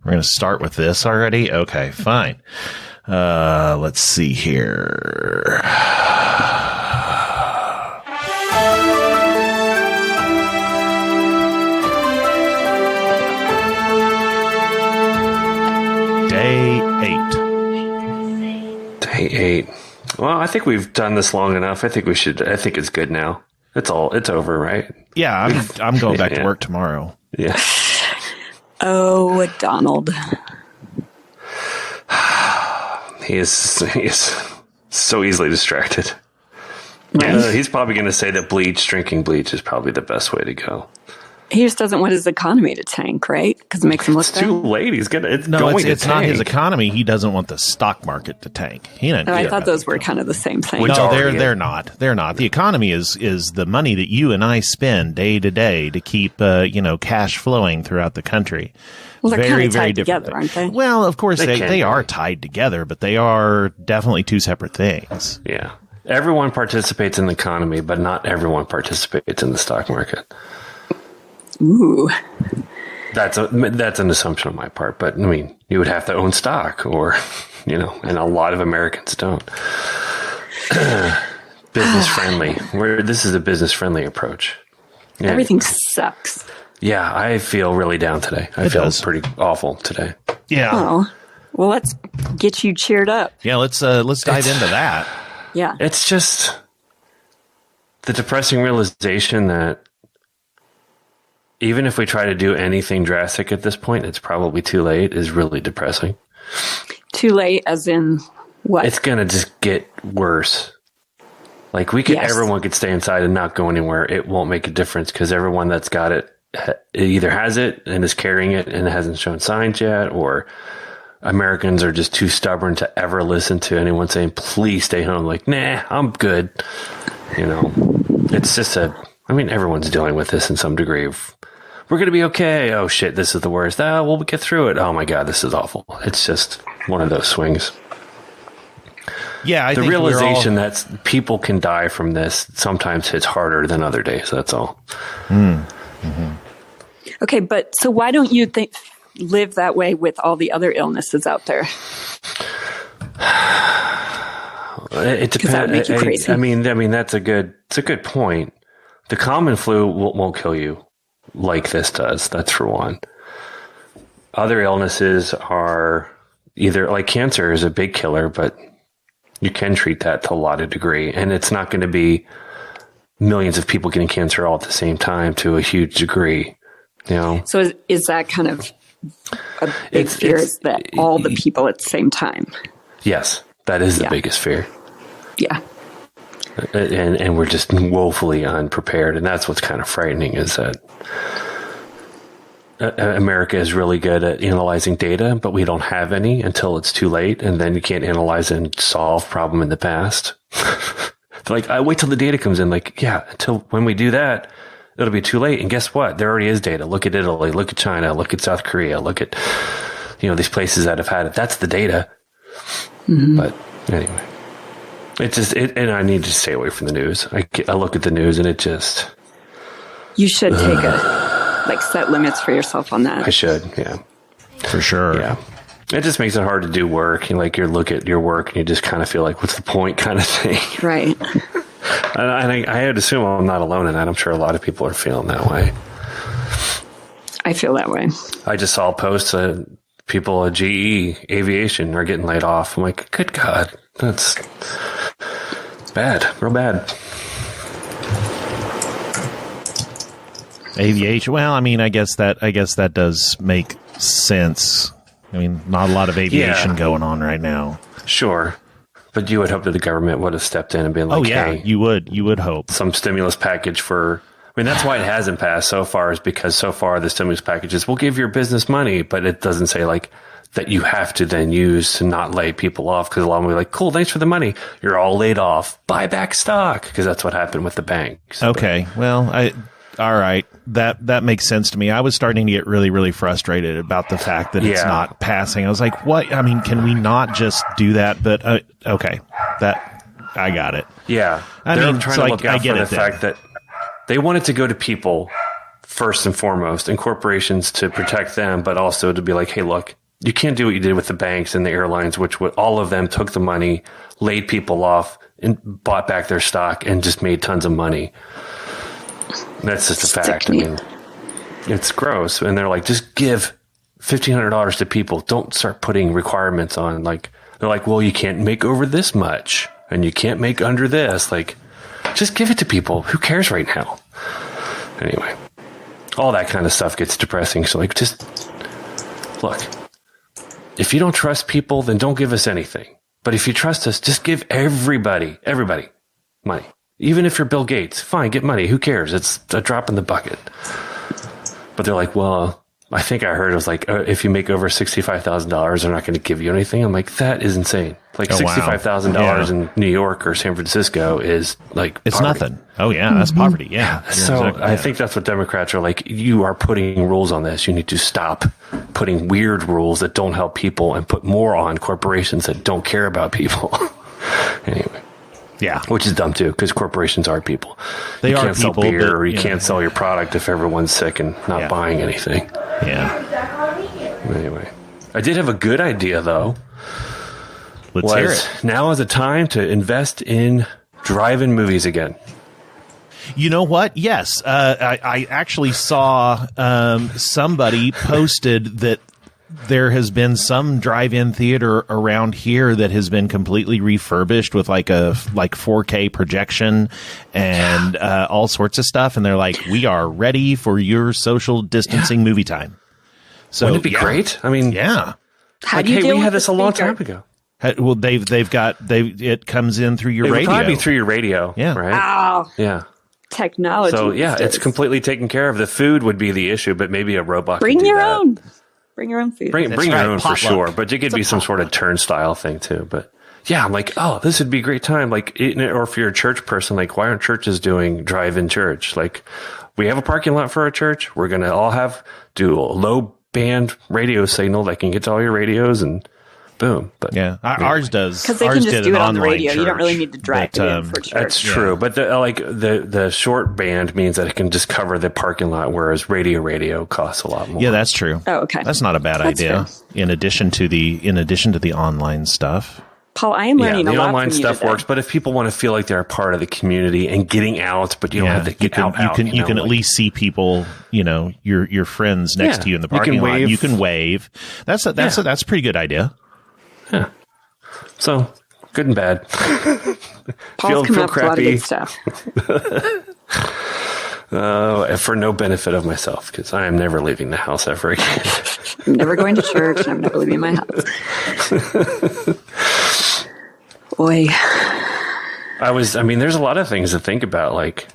We're going to start with this already? Okay, fine. Let's see here. Day 8. Day 8. Well, I think we've done this long enough. I think it's good now. It's over, right? Yeah, I'm going back to work tomorrow. Yeah. Oh, Donald. He is so easily distracted. Right? He's probably going to say that drinking bleach is probably the best way to go. He just doesn't want his economy to tank, right? Because it makes him look It's too late. It's going to tank. It's not his economy. He doesn't want the stock market to tank. I thought those were kind of the same thing. No, they're not. They're not. The economy is the money that you and I spend day to day to keep cash flowing throughout the country. Well, they're very, kind of very tied different together, aren't they? Well, of course they are tied together, but they are definitely two separate things. Yeah. Everyone participates in the economy, but not everyone participates in the stock market. Ooh. That's an assumption on my part, but I mean, you would have to own stock and a lot of Americans don't. Business friendly. This is a business friendly approach. Yeah. Everything sucks. Yeah, I feel really down today. I feel pretty awful today. Yeah. Oh, well, let's get you cheered up. Yeah, let's dive into that. Yeah. It's just the depressing realization that even if we try to do anything drastic at this point, it's probably too late is really depressing. Too late as in what? It's going to just get worse. Like everyone could stay inside and not go anywhere. It won't make a difference because everyone that's got it either has it and is carrying it and hasn't shown signs yet, or Americans are just too stubborn to ever listen to anyone saying, please stay home. Like, nah, I'm good. It's just everyone's dealing with this in some degree of, we're going to be okay. Oh shit, this is the worst. We'll get through it. Oh my God, this is awful. It's just one of those swings. Yeah, the realization that people can die from this sometimes hits harder than other days. That's all. Mm-hmm. Okay, but so why don't you live that way with all the other illnesses out there? It depends. That would make you crazy. I mean, it's a good point. The common flu won't kill you like this does. That's for one. Other illnesses are either like cancer is a big killer, but you can treat that to a lot of degree, and it's not going to be millions of people getting cancer all at the same time to a huge degree. So is that kind of a big fear? Is that all the people at the same time? Yes, that is the biggest fear. Yeah. And we're just woefully unprepared. And that's what's kind of frightening is that America is really good at analyzing data, but we don't have any until it's too late. And then you can't analyze and solve problem in the past. Like, I wait till the data comes in. Like, yeah, until when we do that, it'll be too late. And guess what? There already is data. Look at Italy, look at China, look at South Korea, look at, these places that have had it. That's the data. Mm-hmm. But anyway. It's just, and I need to stay away from the news. I look at the news and it just... You should take set limits for yourself on that. I should, yeah. For sure. Yeah. It just makes it hard to do work. You look at your work and you just kind of feel like, what's the point kind of thing? Right. And I would assume I'm not alone in that. I'm sure a lot of people are feeling that way. I feel that way. I just saw a post people at GE Aviation are getting laid off. I'm like, good God, that's bad, real bad. Aviation. Well, I mean, I guess that does make sense. I mean, not a lot of aviation going on right now. Sure. But you would hope that the government would have stepped in and been like, hey, you would hope. Some stimulus package that's why it hasn't passed so far, is because so far the stimulus packages will give your business money, but it doesn't say that you have to then use to not lay people off, because a lot of them will be like, cool, thanks for the money. You're all laid off. Buy back stock, because that's what happened with the banks. Okay. Well, all right. That makes sense to me. I was starting to get really, really frustrated about the fact that it's not passing. I was like, what? I mean, can we not just do that? But okay, I got it. Yeah. They're trying to look out for the fact that they want it to go to people first and foremost, and corporations to protect them, but also to be like, hey, look, you can't do what you did with the banks and the airlines, which all of them took the money, laid people off, and bought back their stock and just made tons of money. That's just a fact. I mean, it's gross. And they're like, just give $1,500 to people. Don't start putting requirements on. Like, they're like, well, you can't make over this much and you can't make under this. Like, just give it to people. Who cares right now? Anyway, all that kind of stuff gets depressing. So, like, just look, if you don't trust people, then don't give us anything. But if you trust us, just give everybody money. Even if you're Bill Gates, fine, get money. Who cares? It's a drop in the bucket. But they're like, well, I think I heard it was like, if you make over $65,000, they're not going to give you anything. I'm like, that is insane. Like $65,000 in New York or San Francisco is like it's poverty. Nothing. Oh yeah, that's poverty. Yeah. So exactly, I think that's what Democrats are like. You are putting rules on this. You need to stop putting weird rules that don't help people and put more on corporations that don't care about people. Anyway. Yeah. Which is dumb too, because corporations are people. They you are can't people, sell beer but, or you can't sell your product if everyone's sick and not buying anything. Yeah. Anyway. I did have a good idea though. Let's hear it. Now is the time to invest in drive-in movies again. You know what? Yes. I actually saw somebody posted that there has been some drive-in theater around here that has been completely refurbished with like 4K projection and all sorts of stuff. And they're like, we are ready for your social distancing movie time. So wouldn't it be great? I mean, yeah. How do you deal we with had this the a long speaker? time ago. Well, it comes in through your It would radio. probably be through your radio. Yeah. Right. Oh, Yeah. technology. So yeah, these it's days. completely taken care of. The food would be the issue, but maybe a robot. Bring could do your that. own. Bring your own food. Bring That's your right, own potluck. for sure, but it could be some sort of turnstile thing too. But yeah, I'm like, oh, this would be a great time. Like, or if you're a church person, like, why aren't churches doing drive-in church? Like, we have a parking lot for our church. We're gonna all do a low band radio signal that can get to all your radios and boom. But Yeah, ours does. Because they Ours can just did do an it on the online radio. You don't really church, need to drive but, it in for church. that's true. But the short band means that it can just cover the parking lot, whereas radio costs a lot more. Yeah, that's true. Oh, okay. That's not a bad That's idea. fair. In addition to the online stuff. Paul, I am learning the a lot online from you stuff today. works, but if people want to feel like they're a part of the community and getting out, but you don't have to get out. You can at least see people, your friends next to you in the parking lot. You can wave. That's a pretty good idea. Yeah. So good and bad. Paul's coming up with a lot of crappy. good stuff. For no benefit of myself, because I am never leaving the house ever again. I'm never going to church. And I'm never leaving my house. Boy. There's a lot of things to think about. Like,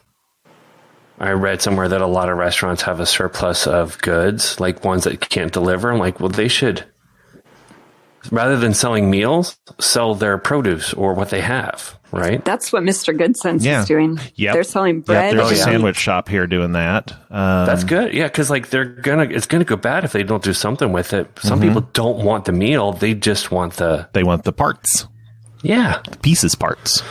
I read somewhere that a lot of restaurants have a surplus of goods, like ones that can't deliver. I'm like, well, they should, rather than selling meals, sell their produce or what they have, right? That's what Mr. Good Sense is doing. Yep. They're selling bread. There's a and sandwich shop here doing that. That's good. Yeah, because like it's gonna go bad if they don't do something with it. Some people don't want the meal; they just want they want the parts. the Pieces parts.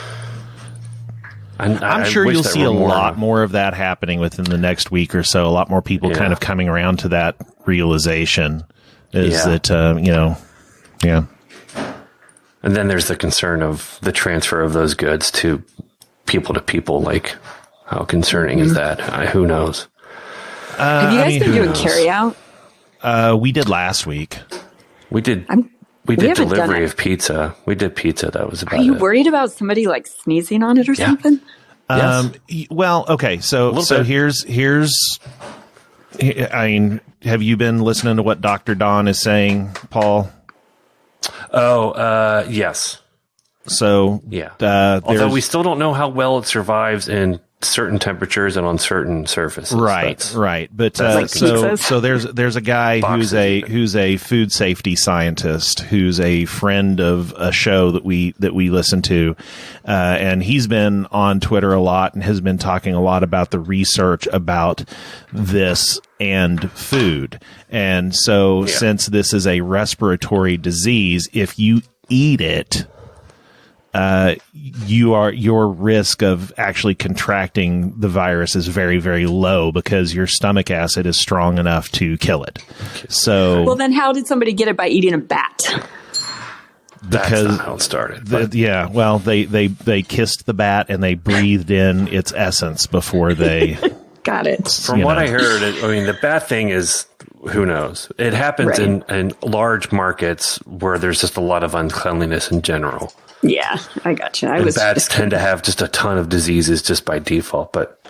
I'm sure you'll see a lot more of that happening within the next week or so. A lot more people kind of coming around to that realization that, yeah. And then there's the concern of the transfer of those goods to people. Like, how concerning is that? Who knows? Have you guys been doing carry out? We did last week. We did we haven't done delivery it. of pizza. We did pizza. That was about Are you it. worried about somebody like sneezing on it or something? Yes. Well, okay. So bit. here's, have you been listening to what Dr. Don is saying, Paul? Yes. So, Yeah. although Although we still don't know how well it survives in certain temperatures and on certain surfaces. Right. But Like pizzas? so there's a guy Boxes, who's a food safety scientist who's a friend of a show that we listen to, and he's been on Twitter a lot and has been talking a lot about the research about this and food. And so since this is a respiratory disease, if you eat it, your risk of actually contracting the virus is very, very low because your stomach acid is strong enough to kill it. So, well, then how did somebody get it by eating a bat? That's not how it started. They kissed the bat and they breathed in its essence before they. Got it. From what I heard, the bat thing is, who knows? It happens in large markets where there's just a lot of uncleanliness in general. Yeah, I gotcha. Bats tend to have just a ton of diseases just by default. But,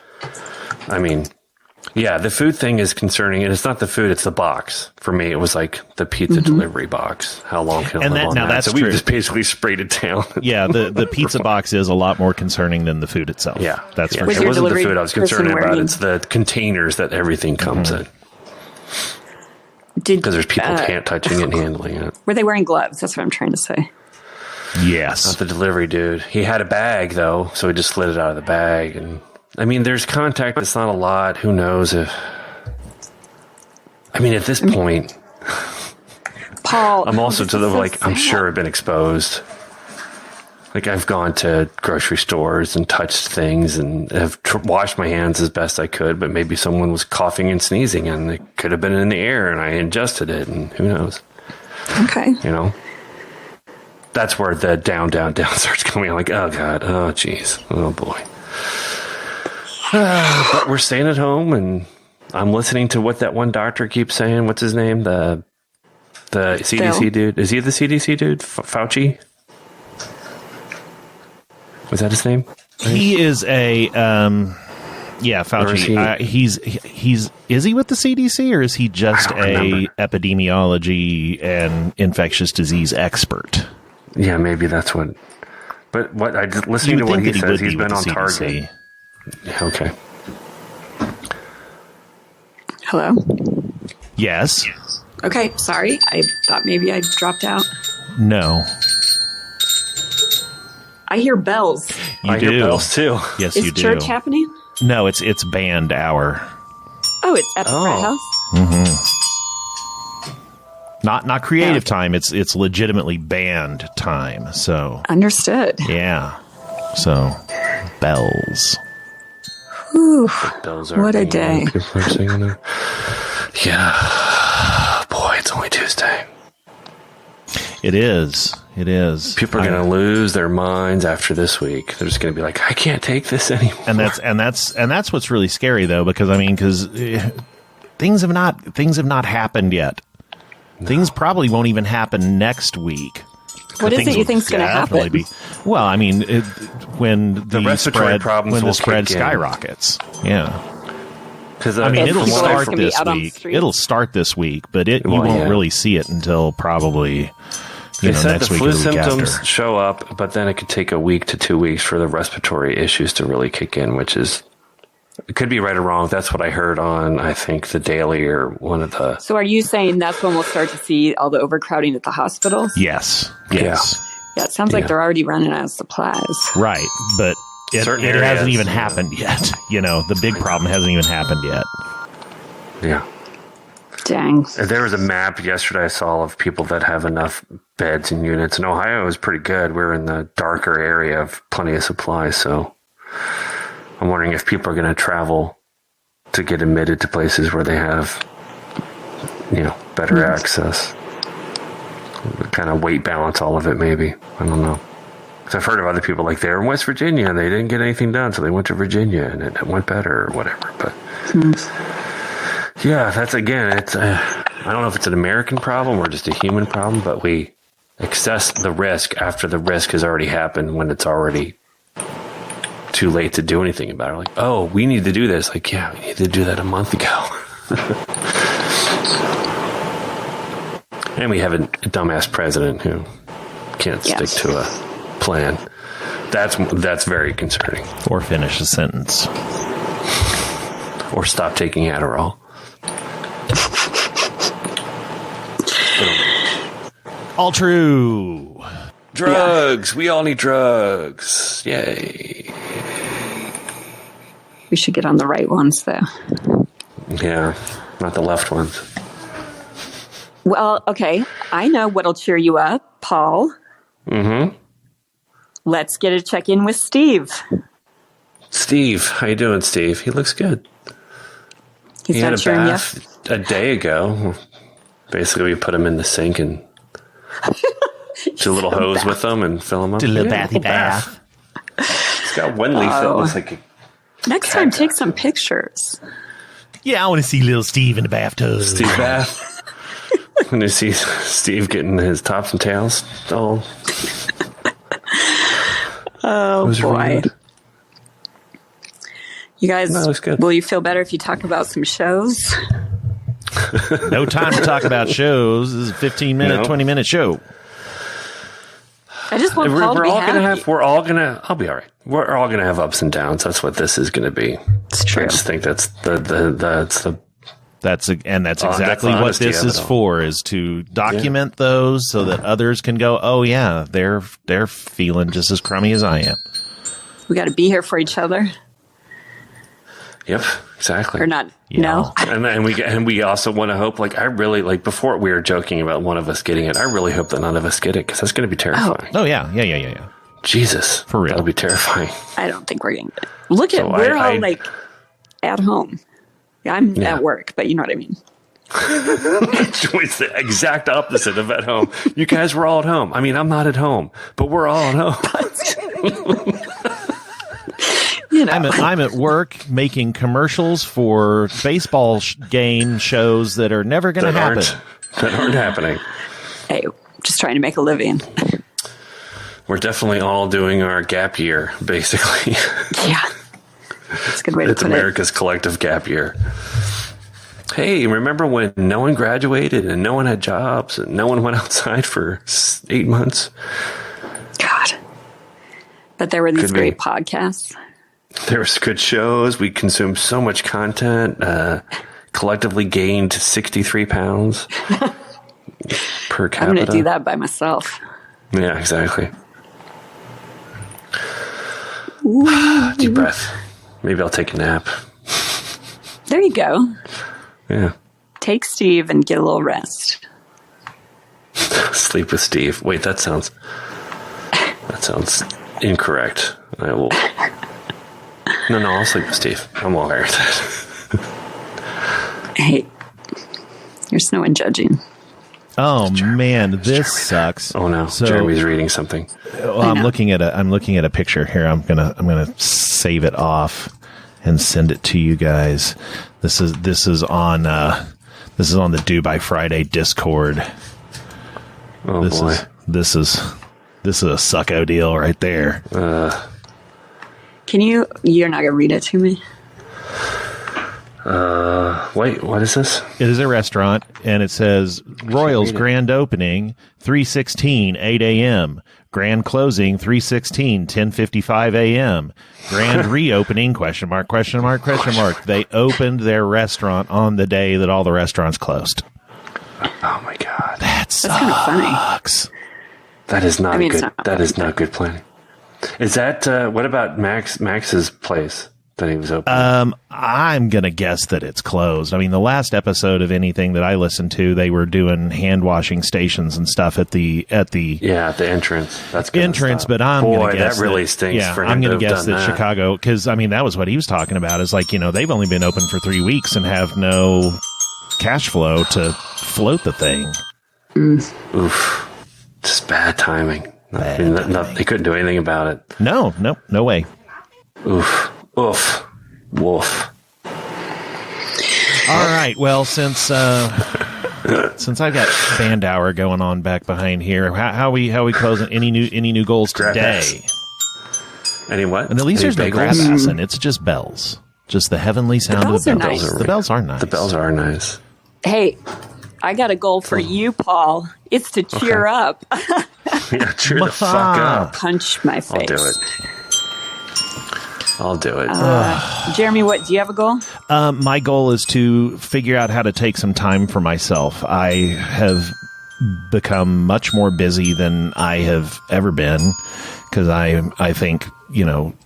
the food thing is concerning. And it's not the food, it's the box. For me, it was like the pizza delivery box. How long can I live on that? That's so true. we just basically sprayed it down. Yeah, the pizza box is a lot more concerning than the food itself. Yeah. That's for sure. It wasn't the food I was concerned about. Wearing... It's the containers that everything comes in. Because there's people touching it and handling it. Were they wearing gloves? That's what I'm trying to say. Yes. Not the delivery dude. He had a bag, though, so he just slid it out of the bag. And there's contact. It's not a lot. Who knows if... at this point... Paul... I'm also I'm sure I've been exposed. Like, I've gone to grocery stores and touched things and have washed my hands as best I could, but maybe someone was coughing and sneezing and it could have been in the air and I ingested it, and who knows? Okay. That's where the down starts coming. I'm like, oh, God. Oh, jeez. Oh, boy. But we're staying at home, and I'm listening to what that one doctor keeps saying. What's his name? The CDC dude. Is he the CDC dude? Fauci? Was that his name? He is a... Fauci. Is he with the CDC, or is he just a epidemiology and infectious disease expert? Yeah, maybe that's what. But listening to what he says, he's been on target. Yeah, okay. Hello? Yes. Okay, sorry. I thought maybe I dropped out. No. I hear bells. I hear bells too. Yes, you do. Is church happening? No, it's band hour. Oh, it's at the frat house? Mm-hmm. Not creative time. It's legitimately band time. So understood. Yeah. So bells. Whew. Bells are what a day. People are singing there. Yeah. Boy, it's only Tuesday. It is. People are going to lose their minds after this week. They're just going to be like, I can't take this anymore. And that's what's really scary, though, because things have not happened yet. No. Things probably won't even happen next week. What is it you think's going to happen? When the respiratory problems will spread skyrockets. Yeah. Because it'll start this week. It'll start this week, but you won't really see it until probably. They said next the week flu or the week symptoms after. show up, but then it could take a week to 2 weeks for the respiratory issues to really kick in, which is, it could be right or wrong. That's what I heard on, I think, the Daily or one of the... So are you saying that's when we'll start to see all the overcrowding at the hospitals? Yes. Yeah, it sounds like they're already running out of supplies. Right, but it hasn't even happened yet. The big problem hasn't even happened yet. Yeah. Dang. There was a map yesterday I saw of people that have enough beds and units. And Ohio is pretty good. We're in the darker area of plenty of supplies. So I'm wondering if people are going to travel to get admitted to places where they have, better access. Kind of weight balance all of it, maybe. I don't know. Because I've heard of other people like they're in West Virginia and they didn't get anything done. So they went to Virginia and it went better or whatever. But... Yeah, that's it's I don't know if it's an American problem or just a human problem, but we assess the risk after the risk has already happened when it's already too late to do anything about it. Like, oh, we need to do this. Like, yeah, we need to do that a month ago. And we have a dumbass president who can't stick to a plan. That's very concerning. Or finish a sentence. Or stop taking Adderall. All true. Drugs. We all need drugs. Yay. We should get on the right ones, though. Yeah, not the left ones. Well, okay. I know what'll cheer you up, Paul. Mm-hmm. let's get a check-in with Steve. Steve, how you doing, Steve? He looks good. He's He had not a sharing yet. bath a day ago. Basically, we put him in the sink and do a little hose with him and fill him up. Did a little bathy bath. He's got one leaf that looks like a Next time, take some pictures. Yeah, I want to see little Steve in the bathtub. Steve bath. When you see Steve getting his tops and tails all Oh, was boy. ruined. You guys, No, looks good. will you feel better if you talk about some shows? No time to talk about shows. This is a 15-minute, No. 20-minute show. I just want Paul to We're be all happy. gonna have. We're all gonna. I'll be all right. We're all gonna have ups and downs. That's what this is gonna be. It's true. I just think that's that's the That's that's exactly the what honesty this of it is all. for, is to document those so that others can go, oh yeah, they're feeling just as crummy as I am. We got to be here for each other, Yep, exactly. or not? Yeah. No. And we also want to hope, like, I really, like, before we were joking about one of us getting it, I really hope that none of us get it, because that's going to be terrifying. Oh yeah. Jesus. For real. That'll be terrifying. I don't think we're going to. Look at, So we're I- all like at home. I'm Yeah. at work, but you know what I mean. It's the exact opposite of at home. You guys were all at home. I mean, I'm not at home, but we're all at home. You know, I'm at work making commercials for baseball game shows that are never going to happen. That aren't happening. hey, just trying to make a living. We're definitely all doing our gap year, basically. Yeah. That's a good way to It's put America's collective gap year. Hey, remember when no one graduated and no one had jobs and no one went outside for 8 months? it. God. But there were these Could be. great podcasts. There was good shows. We consumed so much content. Collectively gained 63 pounds per capita. I'm going to do that by myself. Yeah, exactly. Deep breath. Maybe I'll take a nap. There you go. Yeah. Take Steve and get a little rest. Sleep with Steve. Wait, that sounds incorrect. I will. No, I'll sleep with Steve. I'm all right with that. Hey, there's no one judging. Oh man, this sucks. Oh no, So, Jeremy's reading something. well, I'm looking at a picture here. I'm gonna save it off and send it to you guys. This is on the Do by Friday Discord. Oh boy. This is a sucko deal right there. You're not going to read it to me? Wait, what is this? It is a restaurant, and it says Royals grand opening 3:16 8 a.m. Grand closing 3:16 10:55 a.m. Grand reopening ? They opened their restaurant on the day that all the restaurants closed. Oh my god. That's Kind of funny. sucks. That is not I mean, it's good. not That is funny, not good planning. Is that what about Max's place that he was opening? I'm gonna guess that it's closed. I mean, the last episode of anything that I listened to, they were doing hand washing stations and stuff at the yeah, at the entrance. That's gonna entrance. stop. But I'm Boy, gonna guess that really stinks. Yeah, for him I'm to gonna have guess done that Chicago, because I mean that was what he was talking about. Is like, they've only been open for 3 weeks and have no cash flow to float the thing. Oof, just bad timing. They couldn't do anything about it. No way. Oof, oof, woof. All right. Well, since I've got band hour going on back behind here, how we closing? Any new goals today? Any what? And at least Any there's no bagels? grab assing. It's just bells. Just the heavenly sound bells of are the bells. nice. The bells are nice. The bells are nice. Hey, I got a goal for you, Paul. It's to cheer up. Yeah, cheer the fuck up. Punch my face. I'll do it. Jeremy, do you have a goal? My goal is to figure out how to take some time for myself. I have become much more busy than I have ever been, because I think,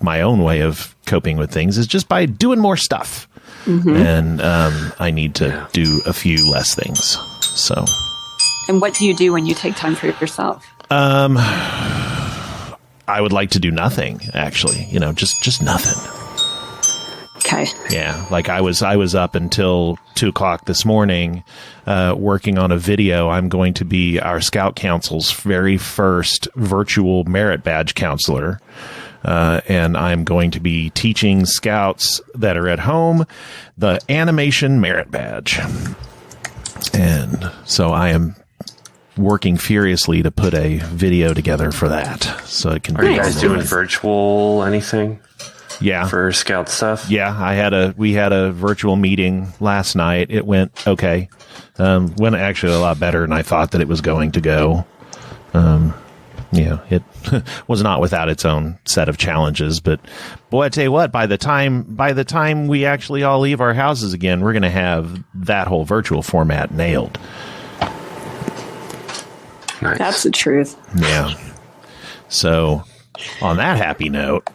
my own way of coping with things is just by doing more stuff. Mm-hmm. And I need to do a few less things. So. And what do you do when you take time for yourself? I would like to do nothing, actually, just nothing. Okay. Yeah. Like I was up until 2:00 this morning, working on a video. I'm going to be our Scout Council's very first virtual merit badge counselor. And I'm going to be teaching scouts that are at home the animation merit badge. And so I am working furiously to put a video together for that. So it can Are you guys doing virtual anything? Yeah. For scout stuff? Yeah, we had a virtual meeting last night. It went okay. Went actually a lot better than I thought that it was going to go. It was not without its own set of challenges, but boy, I tell you what, by the time we actually all leave our houses again, we're going to have that whole virtual format nailed. Nice. That's the truth. Yeah. So on that happy note,